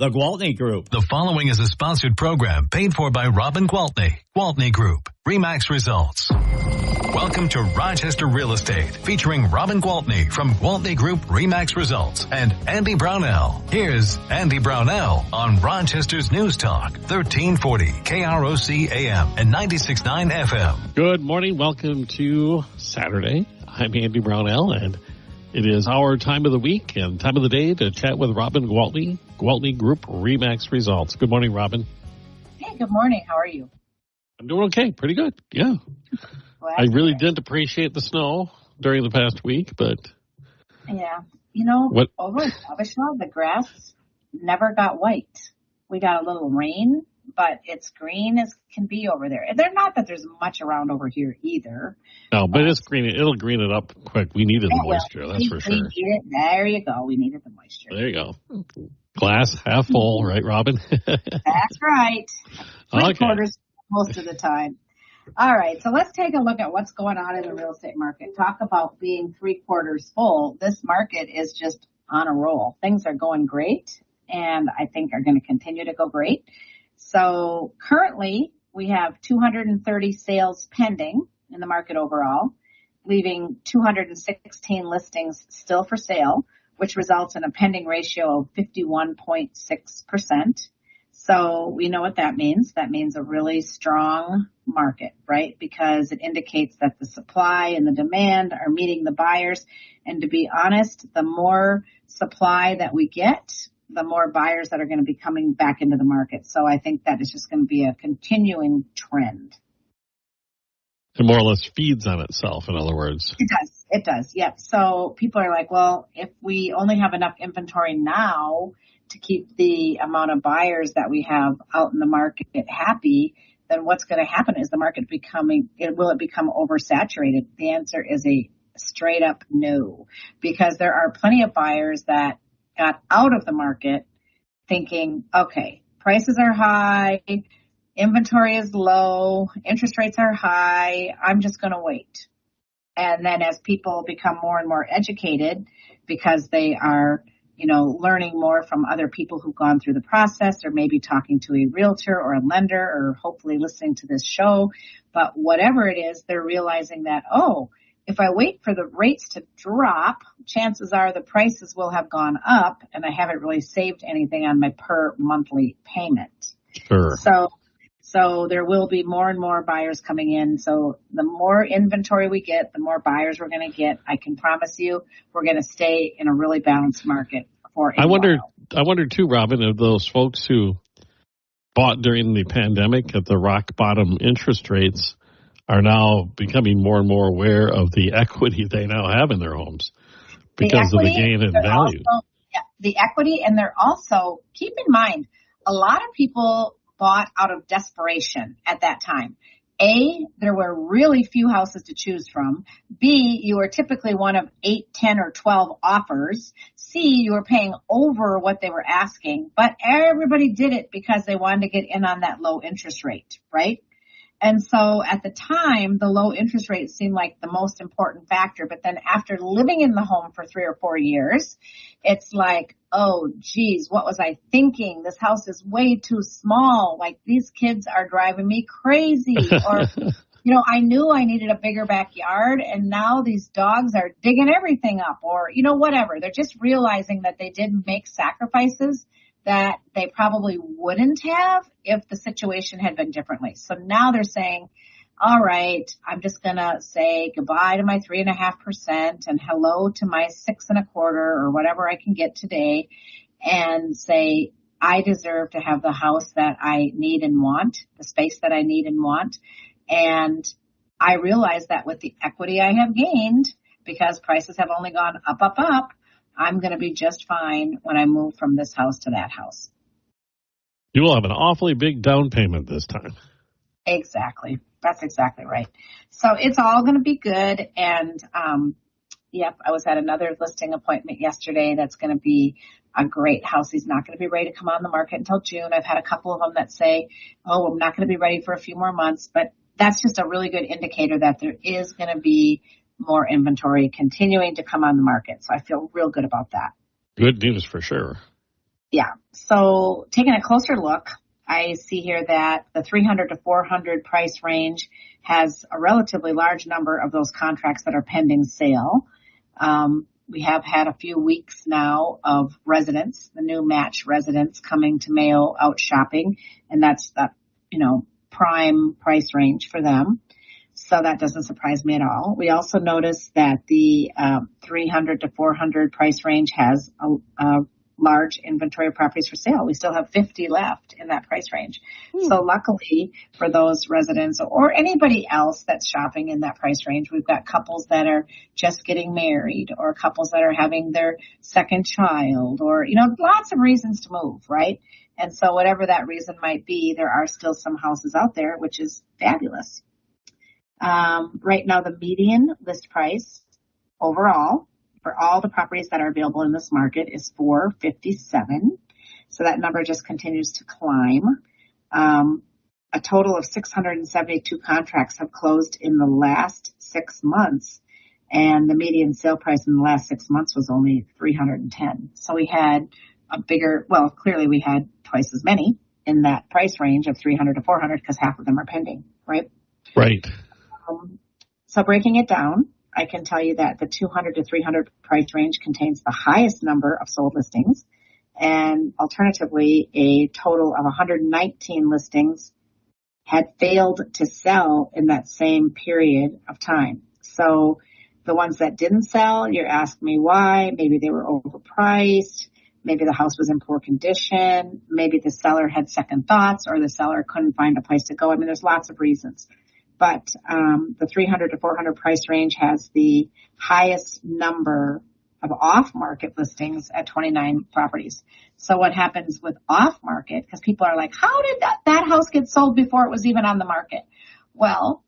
The Gwaltney Group. The following is a sponsored program paid for by Robin Gwaltney. Gwaltney Group. RE/MAX results. Welcome to Rochester Real Estate, featuring Robin Gwaltney from Gwaltney Group RE/MAX Results and Andy Brownell. Here's Andy Brownell on Rochester's News Talk, 1340 KROC AM and 96.9 FM. Good morning. Welcome to Saturday. I'm Andy Brownell, and it is our time of the week and time of the day to chat with Robin Gwaltney, Gwaltney Group RE/MAX Results. Good morning, Robin. Hey, good morning. How are you? I'm doing okay. Pretty good. Yeah. I really didn't appreciate the snow during the past week, but... Yeah. Over in Rochester, the grass never got white. We got a little rain, but it's green as can be over there. They're not that there's much around over here either. No, but it's green. It'll green it up quick. We needed the moisture, that's for sure. There you go. We needed the moisture. There you go. Glass half full, right, Robin? That's right. Three quarters most of the time. All right, so let's take a look at what's going on in the real estate market. Talk about being 3/4 full. This market is just on a roll. Things are going great, and I think are going to continue to go great. So currently, we have 230 sales pending in the market overall, leaving 216 listings still for sale, which results in a pending ratio of 51.6%. So we know what that means. That means a really strong market, right? Because it indicates that the supply and the demand are meeting the buyers. And to be honest, the more supply that we get, the more buyers that are going to be coming back into the market. So I think that is just going to be a continuing trend. It more or less feeds on itself, in other words. It does. Yep. So people are like, well, if we only have enough inventory now to keep the amount of buyers that we have out in the market happy, then what's going to happen is the market will it become oversaturated? The answer is a straight up no, because there are plenty of buyers that got out of the market thinking, okay, prices are high, inventory is low, interest rates are high, I'm just going to wait. And then as people become more and more educated because they are learning more from other people who've gone through the process, or maybe talking to a realtor or a lender, or hopefully listening to this show. But whatever it is, they're realizing that, if I wait for the rates to drop, chances are the prices will have gone up, and I haven't really saved anything on my per monthly payment. Sure. So there will be more and more buyers coming in. So the more inventory we get, the more buyers we're going to get. I can promise you we're going to stay in a really balanced market for a while. I wonder too, Robin, if those folks who bought during the pandemic at the rock bottom interest rates are now becoming more and more aware of the equity they now have in their homes because of the gain in value. The equity, and they're also, keep in mind, a lot of people bought out of desperation at that time. A, there were really few houses to choose from. B, you were typically one of 8, 10, or 12 offers. C, you were paying over what they were asking. But everybody did it because they wanted to get in on that low interest rate, right? And so at the time, the low interest rate seemed like the most important factor. But then after living in the home for 3 or 4 years, it's like, oh, geez, what was I thinking? This house is way too small. Like, these kids are driving me crazy. Or, I knew I needed a bigger backyard, and now these dogs are digging everything up. Or, whatever. They're just realizing that they didn't make sacrifices that they probably wouldn't have if the situation had been differently. So now they're saying, all right, I'm just going to say goodbye to my 3.5% and hello to my 6.25% or whatever I can get today, and say, I deserve to have the house that I need and want, the space that I need and want. And I realize that with the equity I have gained, because prices have only gone up, I'm going to be just fine when I move from this house to that house. You will have an awfully big down payment this time. Exactly. That's exactly right. So it's all going to be good. And, I was at another listing appointment yesterday. That's going to be a great house. He's not going to be ready to come on the market until June. I've had a couple of them that say, I'm not going to be ready for a few more months. But that's just a really good indicator that there is going to be more inventory continuing to come on the market. So I feel real good about that. Good news for sure. Yeah. So taking a closer look, I see here that the 300 to 400 price range has a relatively large number of those contracts that are pending sale. We have had a few weeks now of residents, the new match residents coming to Mayo out shopping, and that's the, prime price range for them. So that doesn't surprise me at all. We also noticed that the 300 to 400 price range has a large inventory of properties for sale. We still have 50 left in that price range. So luckily for those residents or anybody else that's shopping in that price range, we've got couples that are just getting married or couples that are having their second child or, lots of reasons to move, right? And so whatever that reason might be, there are still some houses out there, which is fabulous. Right now, the median list price overall for all the properties that are available in this market is $457. So that number just continues to climb. A total of 672 contracts have closed in the last 6 months, and the median sale price in the last 6 months was only $310. So we had clearly we had twice as many in that price range of 300 to 400 because half of them are pending, right? Right. So breaking it down, I can tell you that the 200 to 300 price range contains the highest number of sold listings, and alternatively, a total of 119 listings had failed to sell in that same period of time. So the ones that didn't sell, you're asking me why. Maybe they were overpriced. Maybe the house was in poor condition. Maybe the seller had second thoughts or the seller couldn't find a place to go. I mean, there's lots of reasons. But the 300 to 400 price range has the highest number of off-market listings at 29 properties. So what happens with off-market, because people are like, how did that house get sold before it was even on the market? Well,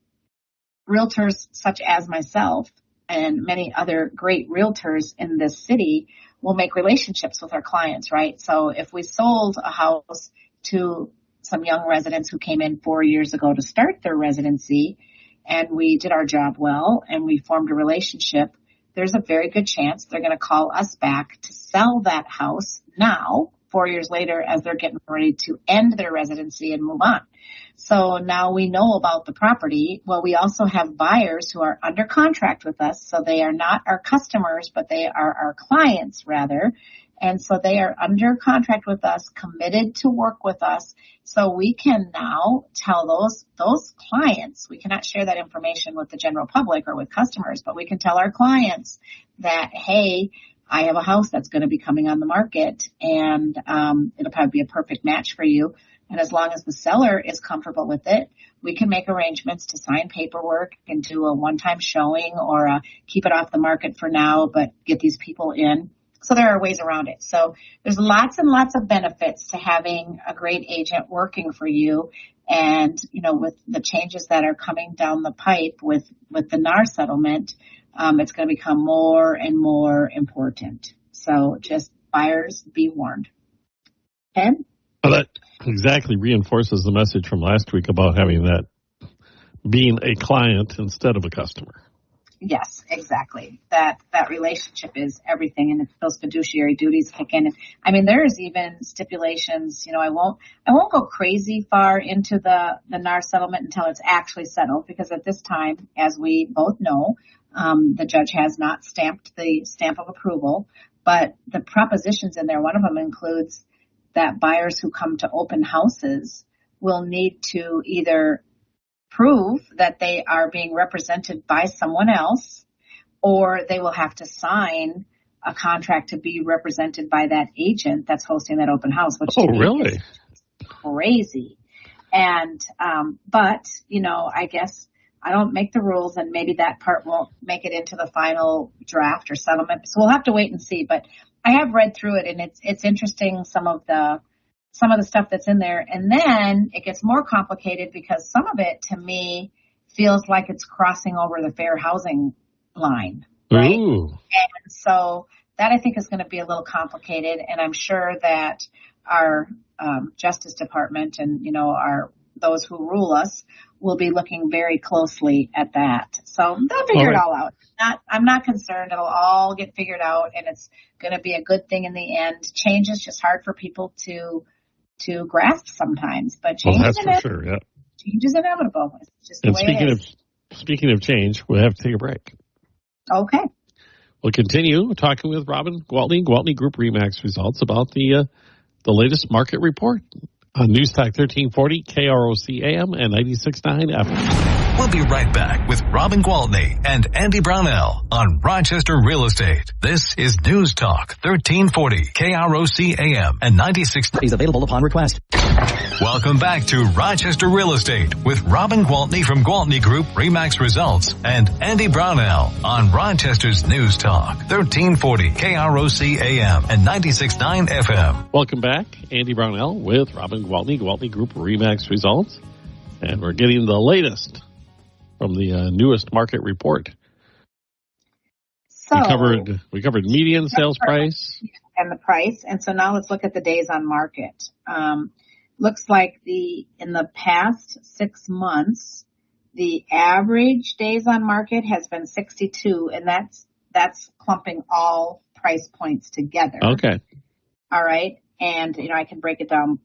realtors such as myself and many other great realtors in this city will make relationships with our clients, right? So if we sold a house to some young residents who came in 4 years ago to start their residency, and we did our job well, and we formed a relationship, there's a very good chance they're going to call us back to sell that house now, 4 years later, as they're getting ready to end their residency and move on. So now we know about the property. Well, we also have buyers who are under contract with us, so they are not our customers, but they are our clients, rather. And so they are under contract with us, committed to work with us. So we can now tell those clients, we cannot share that information with the general public or with customers, but we can tell our clients that, hey, I have a house that's going to be coming on the market, and it'll probably be a perfect match for you. And as long as the seller is comfortable with it, we can make arrangements to sign paperwork and do a one-time showing or keep it off the market for now, but get these people in. So there are ways around it. So there's lots and lots of benefits to having a great agent working for you. And, with the changes that are coming down the pipe with the NAR settlement, it's going to become more and more important. So just buyers, be warned. Ed? Well, that exactly reinforces the message from last week about having that being a client instead of a customer. Yes, exactly. That relationship is everything, and if those fiduciary duties kick in. I mean, there's even stipulations. I won't go crazy far into the NAR settlement until it's actually settled, because at this time, as we both know, the judge has not stamped the stamp of approval. But the propositions in there, one of them includes that buyers who come to open houses will need to either prove that they are being represented by someone else, or they will have to sign a contract to be represented by that agent that's hosting that open house, which to me really is crazy. And, but, I guess I don't make the rules, and maybe that part won't make it into the final draft or settlement. So we'll have to wait and see. But I have read through it, and it's interesting, some of the stuff that's in there. And then it gets more complicated because some of it, to me, feels like it's crossing over the fair housing line, right? Ooh. And so that, I think, is going to be a little complicated. And I'm sure that our Justice Department and, those who rule us will be looking very closely at that. So they'll figure it all out. I'm not concerned. It'll all get figured out, and it's going to be a good thing in the end. Change is just hard for people to grasp sometimes, but change that's for sure. Yeah, change is inevitable. It's just the way it is. Speaking of change, we'll have to take a break. Okay. We'll continue talking with Robin Gwaltney, Gwaltney Group-RE results about the latest market report on News Talk 1340, KROC AM and 96.9 FM. We'll be right back with Robin Gwaltney and Andy Brownell on Rochester Real Estate. This is News Talk 1340, KROC AM and 96. Is available upon request. Welcome back to Rochester Real Estate with Robin Gwaltney from Gwaltney Group-RE Results and Andy Brownell on Rochester's News Talk 1340, KROC AM and 96.9 FM. Welcome back. Andy Brownell with Robin Gwaltney, Gwaltney Group-RE Results. And we're getting the latest from the newest market report. So we covered median sales price and the price, and so now let's look at the days on market. Looks like in the past 6 months, the average days on market has been 62, and that's clumping all price points together. Okay. All right, and I can break it down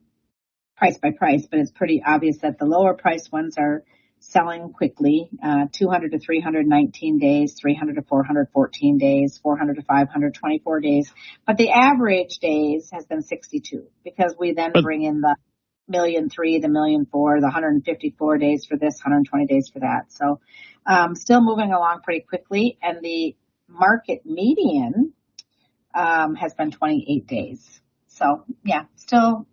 price by price, but it's pretty obvious that the lower priced ones are selling quickly, 200 to 319 days, 300 to 414 days, 400 to 524 days. But the average days has been 62 because we then bring in the 1,000,003, the 1,000,004, the 154 days for this, 120 days for that. So still moving along pretty quickly. And the market median has been 28 days. So, yeah, still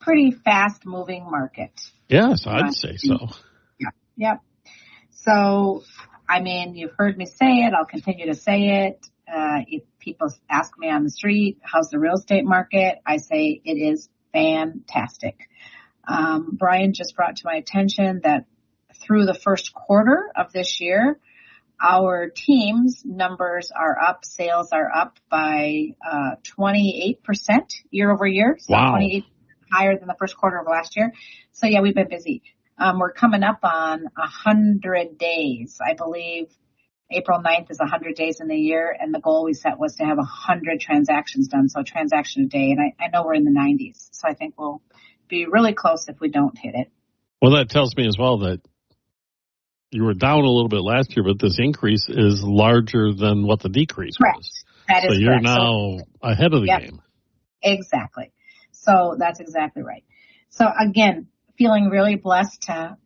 pretty fast moving market. Yes, I'd say so. Yep. So, you've heard me say it. I'll continue to say it. If people ask me on the street, how's the real estate market? I say it is fantastic. Brian just brought to my attention that through the first quarter of this year, our team's numbers are up. Sales are up by 28% year over year. So wow. 28% higher than the first quarter of last year. So, yeah, we've been busy. We're coming up on 100 days. I believe April 9th is 100 days in the year, and the goal we set was to have 100 transactions done, so a transaction a day. And I know we're in the 90s, so I think we'll be really close if we don't hit it. Well, that tells me as well that you were down a little bit last year, but this increase is larger than what the decrease was. That is so you're correct. now ahead of the game. Exactly. So that's exactly right. So again, feeling really blessed to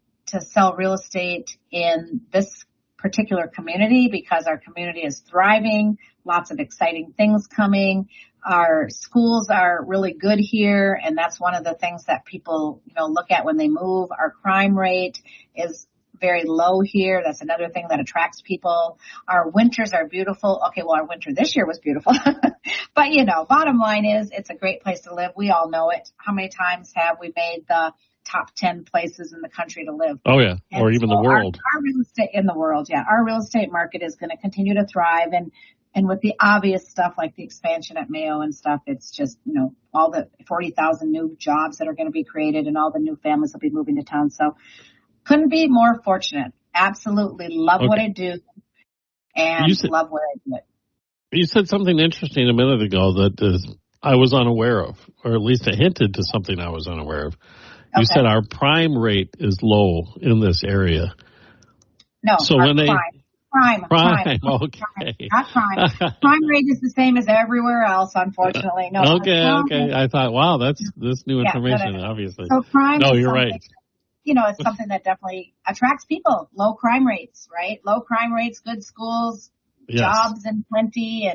sell real estate in this particular community because our community is thriving, lots of exciting things coming. Our schools are really good here, and that's one of the things that people, look at when they move. Our crime rate is very low here. That's another thing that attracts people. Our winters are beautiful. Okay, well, our winter this year was beautiful. But, bottom line is it's a great place to live. We all know it. How many times have we made the top 10 places in the country to live? Oh, yeah, and or even the world. Our real estate in the world, yeah. Our real estate market is going to continue to thrive. And with the obvious stuff like the expansion at Mayo and stuff, it's just, all the 40,000 new jobs that are going to be created and all the new families will be moving to town. So couldn't be more fortunate. Absolutely love what I do and love where I do it. You said something interesting a minute ago that I was unaware of, or at least it hinted to something I was unaware of. You said our prime rate is low in this area. No, so when prime. Okay. Not prime. Prime rate is the same as everywhere else, unfortunately. No. Okay. I thought, wow, that's new information, obviously. So prime. No, you're right. It's something that definitely attracts people. Low crime rates, right? Low crime rates, good schools, jobs and plenty,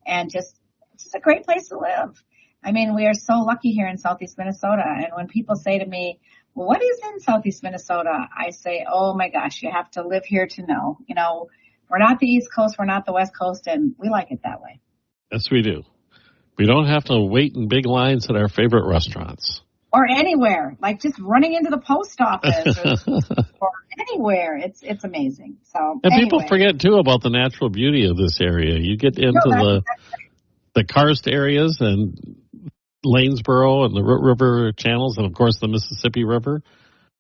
and just it's just a great place to live. We are so lucky here in Southeast Minnesota. And when people say to me, well, what is in Southeast Minnesota? I say, oh my gosh, you have to live here to know. We're not the East Coast, we're not the West Coast, and we like it that way. Yes, we do. We don't have to wait in big lines at our favorite restaurants. Or anywhere, like just running into the post office or anywhere. It's amazing. So, and people forget, too, about the natural beauty of this area. You get into the karst areas and Lanesboro and the Root River channels and, of course, the Mississippi River.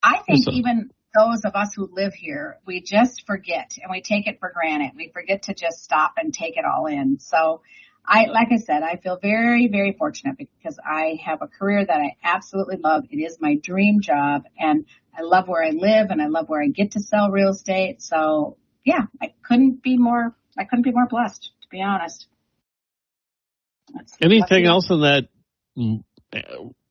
I think even those of us who live here, we just forget and we take it for granted. We forget to just stop and take it all in. So like I said, I feel very, very fortunate because I have a career that I absolutely love. It is my dream job, and I love where I live, and I love where I get to sell real estate. So yeah, I couldn't be more blessed, to be honest. Anything else in that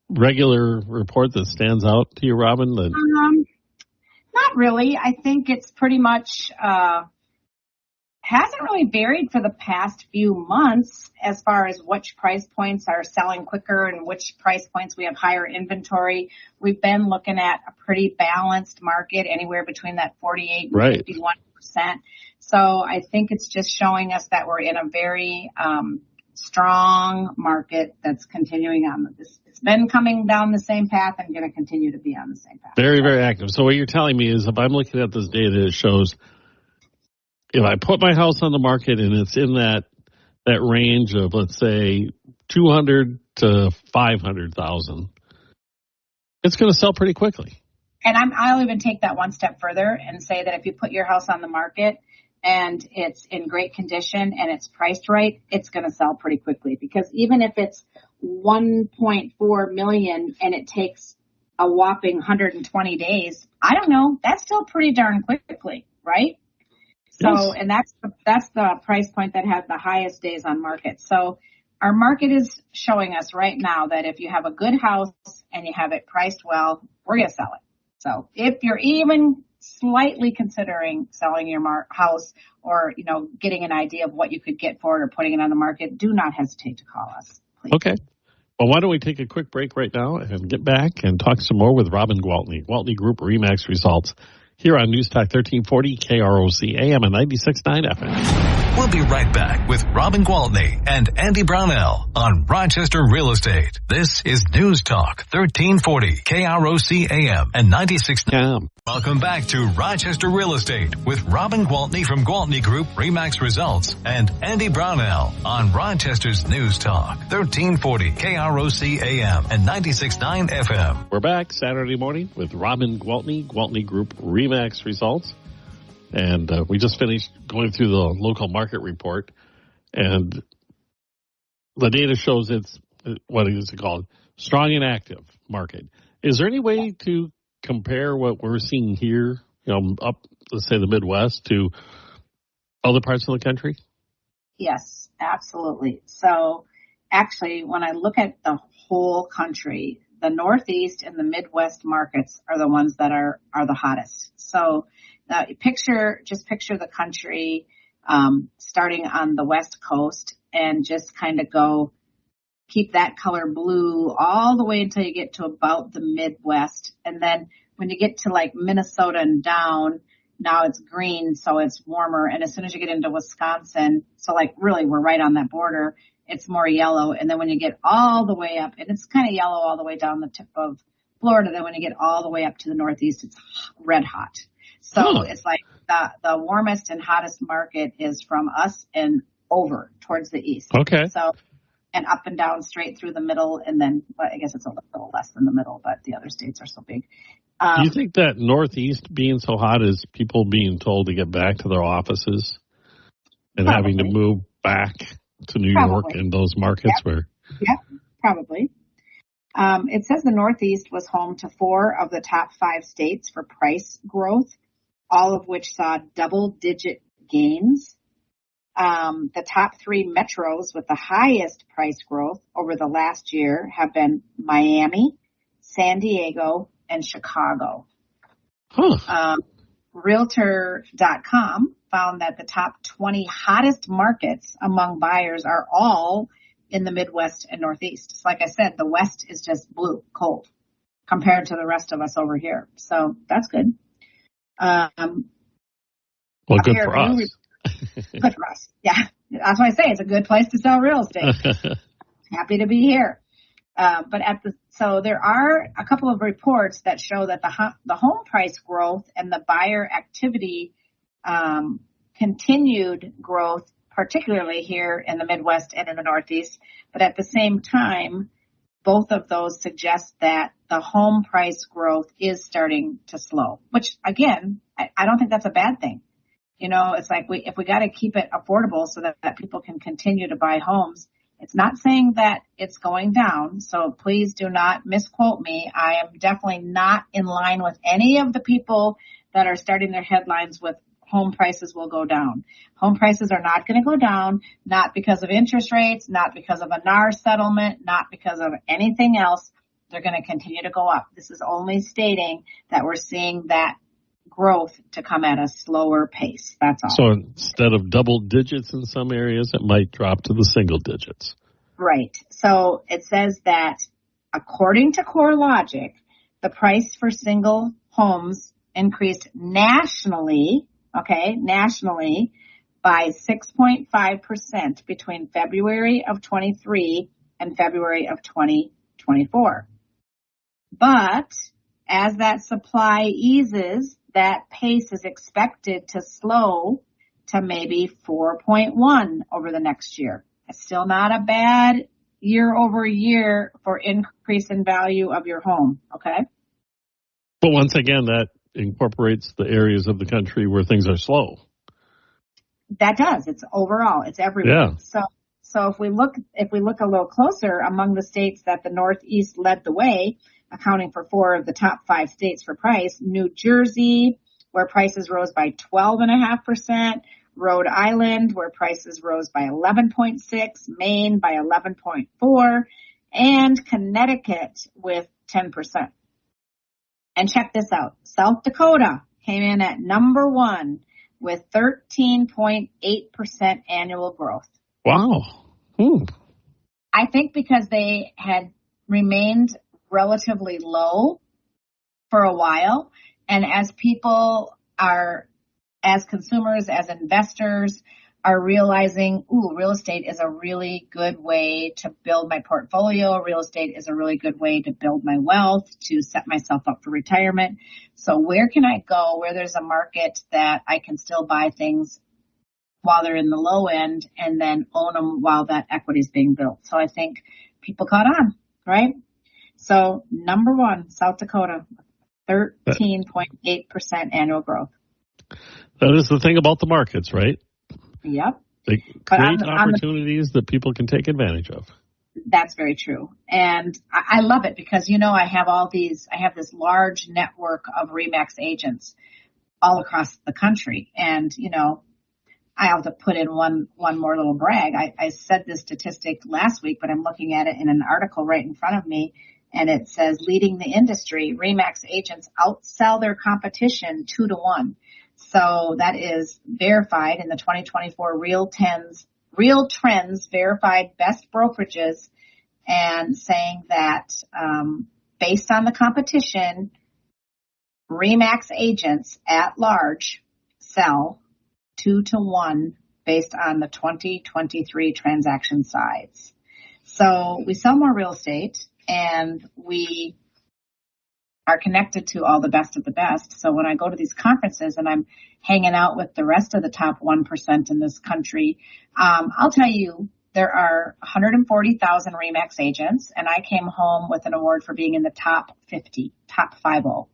regular report that stands out to you, Robin? Not really. I think it's pretty much hasn't really varied for the past few months as far as which price points are selling quicker and which price points we have higher inventory. We've been looking at a pretty balanced market, anywhere between that 48 and 51%. So I think it's just showing us that we're in a very strong market that's continuing on. It's been coming down the same path and going to continue to be on the same path. Very, very active. So what you're telling me is if I'm looking at this data, it shows if I put my house on the market and it's in that range of, let's say, 200 to 500,000, it's going to sell pretty quickly. And I'll even take that one step further and say that if you put your house on the market and it's in great condition and it's priced right, it's going to sell pretty quickly. Because even if it's $1.4 million and it takes a whopping 120 days, I don't know, that's still pretty darn quickly, right? So, yes. And that's the price point that has the highest days on market. So our market is showing us right now that if you have a good house and you have it priced well, we're going to sell it. So if you're even slightly considering selling your house or, getting an idea of what you could get for it or putting it on the market, do not hesitate to call us, please. Okay. Well, why don't we take a quick break right now and get back and talk some more with Robin Gwaltney, Gwaltney Group-RE Max Results, here on News Talk 1340 KROC AM and 96.9 FM. We'll be right back with Robin Gwaltney and Andy Brownell on Rochester Real Estate. This is News Talk 1340 KROC AM and 96.9. Welcome back to Rochester Real Estate with Robin Gwaltney from Gwaltney Group-RE Max Results and Andy Brownell on Rochester's News Talk 1340 KROC AM and 96.9 FM. We're back Saturday morning with Robin Gwaltney, Gwaltney Group-RE Max Results. And we just finished going through the local market report, and the data shows it's, what is it called, strong and active market. Is there any way to compare what we're seeing here, up, let's say, the Midwest to other parts of the country? Yes, absolutely. So actually, when I look at the whole country, the Northeast and the Midwest markets are the ones that are the hottest. So picture the country starting on the West Coast and just kind of keep that color blue all the way until you get to about the Midwest. And then when you get to like Minnesota and down, now it's green, so it's warmer. And as soon as you get into Wisconsin, so like really we're right on that border, it's more yellow. And then when you get all the way up, and it's kind of yellow all the way down the tip of Florida, then when you get all the way up to the Northeast, it's red hot. So It's like the warmest and hottest market is from us and over towards the east. Okay. So, and up and down straight through the middle, and then I guess it's a little less than the middle, but the other states are so big. Do you think that Northeast being so hot is people being told to get back to their offices and having to move back to New York and those markets where? Yeah, probably. It says the Northeast was home to 4 of the top 5 states for price growth, all of which saw double-digit gains. The top 3 metros with the highest price growth over the last year have been Miami, San Diego, and Chicago. Realtor.com found that the top 20 hottest markets among buyers are all in the Midwest and Northeast. So like I said, the West is just blue, cold, compared to the rest of us over here. So that's good. Well, good for us. Good for us. Yeah. That's why I say it's a good place to sell real estate. Happy to be here. So there are a couple of reports that show that the home price growth and the buyer activity continued growth, particularly here in the Midwest and in the Northeast. But at the same time, both of those suggest that the home price growth is starting to slow, which again, I don't think that's a bad thing. You know, it's like if we got to keep it affordable so that people can continue to buy homes. It's not saying that it's going down, so please do not misquote me. I am definitely not in line with any of the people that are starting their headlines with home prices will go down. Home prices are not going to go down, not because of interest rates, not because of a NAR settlement, not because of anything else. They're going to continue to go up. This is only stating that we're seeing that growth to come at a slower pace. That's all. So instead of double digits in some areas, it might drop to the single digits. Right. So it says that according to CoreLogic, the price for single homes increased nationally by 6.5% between February of 23 and February of 2024. But as that supply eases, that pace is expected to slow to maybe 4.1 over the next year. It's still not a bad year over year for increase in value of your home, okay? But once again, that incorporates the areas of the country where things are slow. That does. It's overall. It's everywhere. Yeah. So if we look a little closer among the states that the Northeast led the way, accounting for 4 of the top 5 states for price, New Jersey, where prices rose by 12.5%, Rhode Island, where prices rose by 11.6%, Maine by 11.4%, and Connecticut with 10%. And check this out. South Dakota came in at number 1 with 13.8% annual growth. Wow. I think because they had remained relatively low for a while. And as people are, as consumers, as investors, are realizing, real estate is a really good way to build my portfolio. Real estate is a really good way to build my wealth, to set myself up for retirement. So where can I go where there's a market that I can still buy things while they're in the low end and then own them while that equity is being built? So I think people caught on, right? So number 1, South Dakota, 13.8% annual growth. That is the thing about the markets, right? Yep. They create opportunities that people can take advantage of. That's very true. And I love it because, I have this large network of RE/MAX agents all across the country. And, I have to put in one more little brag. I said this statistic last week, but I'm looking at it in an article right in front of me. And it says, leading the industry, RE/MAX agents outsell their competition 2-1. So that is verified in the 2024 Real Trends verified best brokerages, and saying that based on the competition, RE/MAX agents at large sell 2-1 based on the 2023 transaction size. So we sell more real estate and we are connected to all the best of the best. So when I go to these conferences and I'm hanging out with the rest of the top 1% in this country, I'll tell you, there are 140,000 RE/MAX agents, and I came home with an award for being in the top 50, top 50.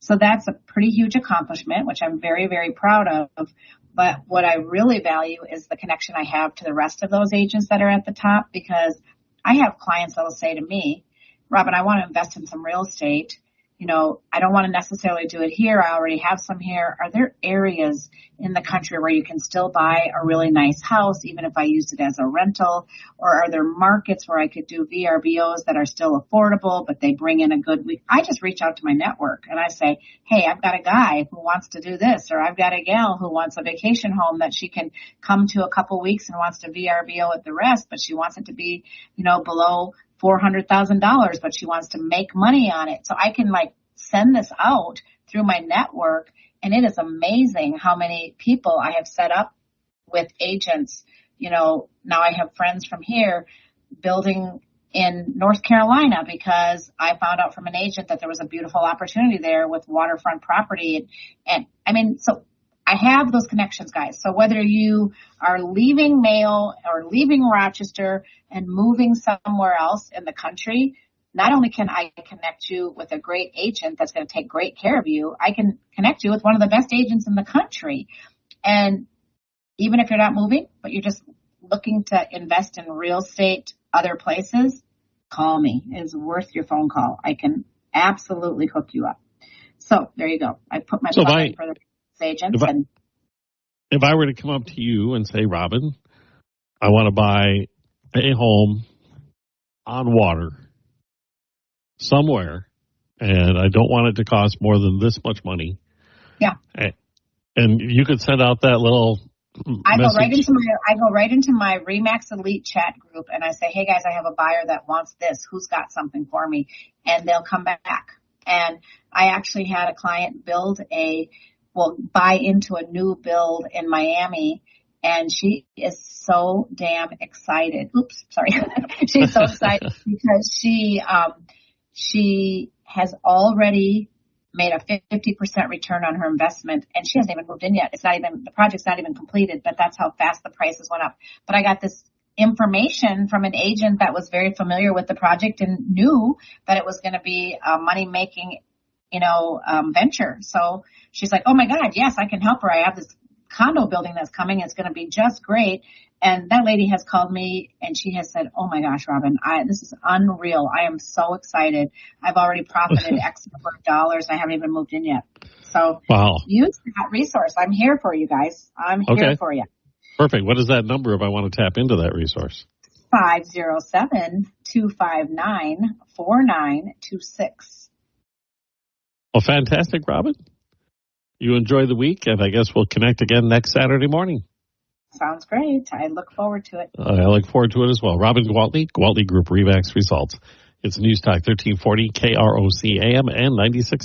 So that's a pretty huge accomplishment, which I'm very, very proud of. But what I really value is the connection I have to the rest of those agents that are at the top, because I have clients that will say to me, Robin, I want to invest in some real estate. I don't want to necessarily do it here. I already have some here. Are there areas in the country where you can still buy a really nice house, even if I used it as a rental? Or are there markets where I could do VRBOs that are still affordable, but they bring in a good week? I just reach out to my network and I say, hey, I've got a guy who wants to do this, or I've got a gal who wants a vacation home that she can come to a couple weeks and wants to VRBO at the rest, but she wants it to be, below $400,000, but she wants to make money on it. So I can send this out through my network, and it is amazing how many people I have set up with agents. Now I have friends from here building in North Carolina because I found out from an agent that there was a beautiful opportunity there with waterfront property. And I mean, so I have those connections, guys. So whether you are leaving Mayo or leaving Rochester and moving somewhere else in the country, not only can I connect you with a great agent that's going to take great care of you, I can connect you with one of the best agents in the country. And even if you're not moving, but you're just looking to invest in real estate, other places, call me. It's worth your phone call. I can absolutely hook you up. So there you go. I put my plug in for the agents. If I were to come up to you and say, Robin, I want to buy a home on water somewhere, and I don't want it to cost more than this much money. Yeah. And you could send out that little I message. go right into my RE/MAX Elite chat group, and I say, hey guys, I have a buyer that wants this. Who's got something for me? And they'll come back. And I actually had a client buy into a new build in Miami, and she is so damn excited. Oops, sorry. She's so excited because she has already made a 50% return on her investment, and she hasn't even moved in yet. The project's not even completed, but that's how fast the prices went up. But I got this information from an agent that was very familiar with the project and knew that it was going to be a money-making, venture. So she's like, oh my God, yes, I can help her. I have this condo building that's coming. It's going to be just great. And that lady has called me and she has said, oh my gosh, Robin, this is unreal. I am so excited. I've already profited X number of dollars. I haven't even moved in yet. So use that resource. I'm here for you guys. I'm here for you. Perfect. What is that number if I want to tap into that resource? 507-259-4926. Well, fantastic, Robin. You enjoy the week, and I guess we'll connect again next Saturday morning. Sounds great. I look forward to it. I look forward to it as well. Robin Gwaltney, Gwaltney Group-RE Results. It's News Talk 1340 KROC AM and 96.